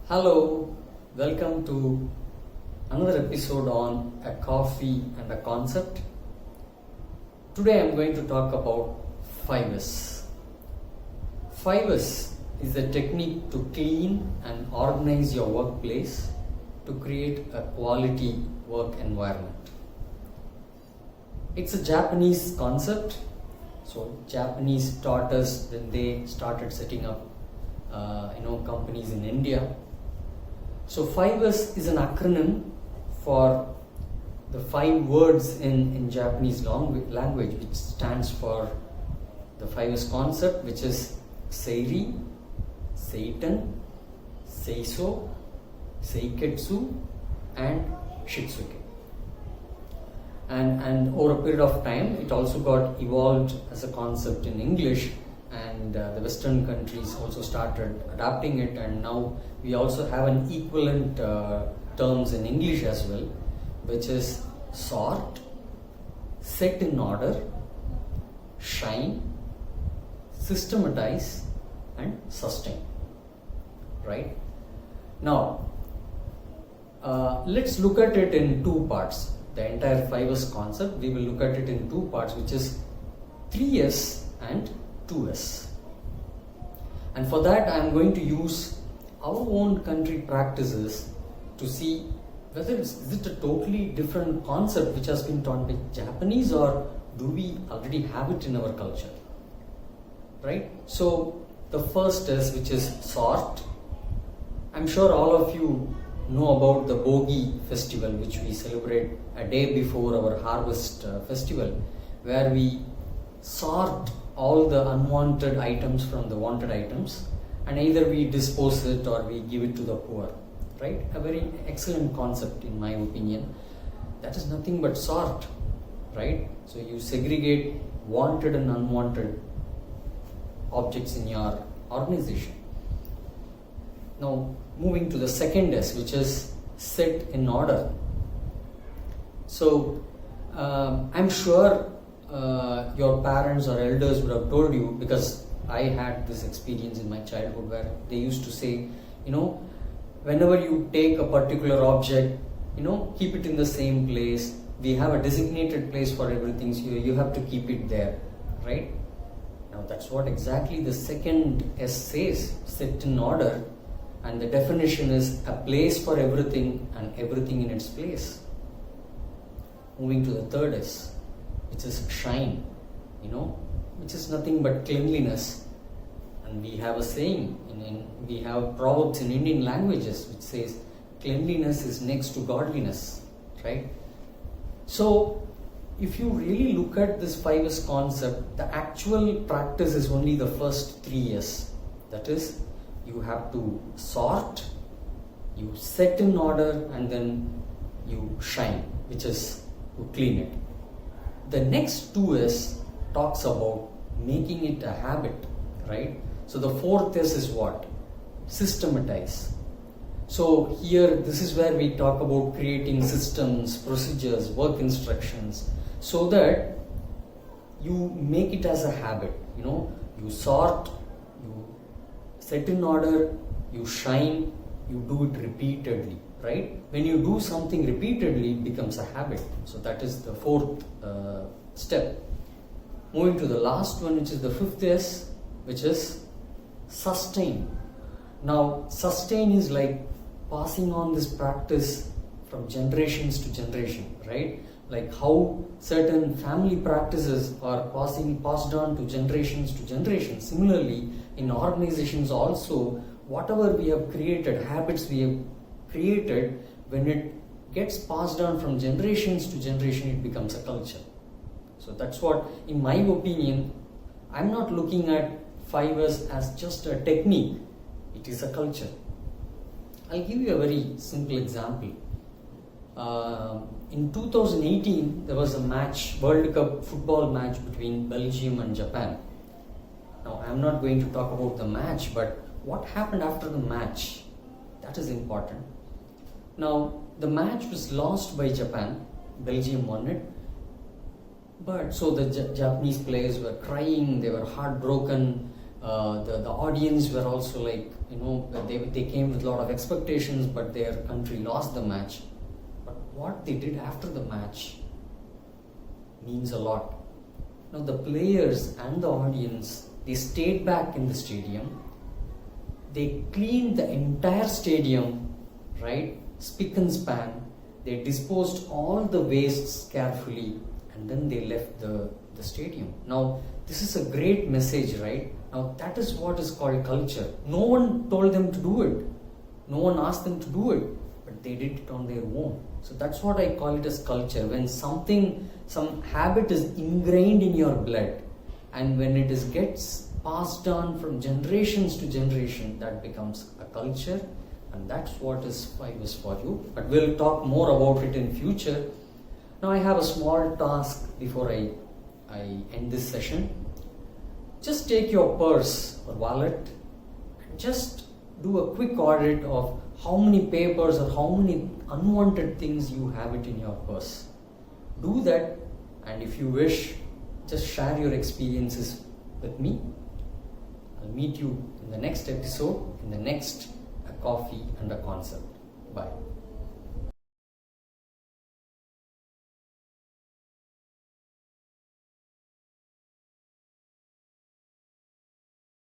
Hello, welcome to another episode on a coffee and a concept. Today I'm going to talk about 5S. 5S is a technique to clean and organize your workplace to create a quality work environment. It's a Japanese concept. So Japanese taught us when they started setting up companies in India. So 5S is an acronym for the 5 words in Japanese language, which stands for the 5S concept, which is Seiri, Seitan, Seiso, Seiketsu and Shitsuke. And over a period of time, it also got evolved as a concept in English, and the Western countries also started adapting it, and now we also have an equivalent terms in English as well, which is sort, set in order, shine, systematize and sustain. Right? Now, let's look at it in 2 parts. The entire 5S concept, we will look at it in 2 parts, which is 3S and 2S. And for that I am going to use our own country practices to see whether is it a totally different concept which has been taught by Japanese, or do we already have it in our culture. Right? So the first is, which is sort. I'm sure all of you know about the Bogi festival, which we celebrate a day before our harvest festival, where we sort all the unwanted items from the wanted items, and either we dispose it or we give it to the poor. Right? A very excellent concept in my opinion. That is nothing but sort. Right? So you segregate wanted and unwanted objects in your organization. Now moving to the second S, which is set in order. So I'm sure your parents or elders would have told you, because I had this experience in my childhood where they used to say, whenever you take a particular object, keep it in the same place. We have a designated place for everything, so you have to keep it there. Right? Now that's what exactly the second S says, set in order. And the definition is a place for everything and everything in its place. Moving to the third S, which is shine, which is nothing but cleanliness. And we have a saying, we have proverbs in Indian languages which says cleanliness is next to godliness. Right? So if you really look at this 5S concept, the actual practice is only the first 3 S. That is, you have to sort, you set in order, and then you shine, which is you clean it. The next 2S talks about making it a habit, right? So the 4th S is what? Systematize. So here, this is where we talk about creating systems, procedures, work instructions, so that you make it as a habit. You sort, you set in order, you shine, you do it repeatedly. Right? When you do something repeatedly, it becomes a habit. So that is the 4th step. Moving to the last one, which is the 5th S, which is sustain. Now, sustain is like passing on this practice from generations to generation, right? Like how certain family practices are passed on to generations to generations. Similarly, in organizations also, whatever we have created, habits we have created, when it gets passed on from generations to generation, it becomes a culture. So that's what, in my opinion, I'm not looking at 5S as just a technique. It is a culture. I'll give you a very simple example. In 2018, there was a match, World Cup football match between Belgium and Japan. Now, I'm not going to talk about the match, but what happened after the match? That is important. Now, the match was lost by Japan. Belgium won it. But so the Japanese players were crying, they were heartbroken. The audience were also like, they came with a lot of expectations, but their country lost the match. But what they did after the match means a lot. Now the players and the audience, they stayed back in the stadium. They cleaned the entire stadium, right? Spick and span. They disposed all the wastes carefully, and then they left the stadium. Now this is a great message, right? Now that is what is called culture. No one told them to do it. No one asked them to do it, but they did it on their own. So that's what I call it as culture. When some habit is ingrained in your blood, and when it gets passed on from generations to generation, that becomes a culture, and that's what is 5 is for you. But we'll talk more about it in future. Now I have a small task before I end this session. Just take your purse or wallet and just do a quick audit of how many papers or how many unwanted things you have it in your purse. Do that, and if you wish, just share your experiences with me. I'll meet you in the next episode, in the next A Coffee and a Concept. Bye.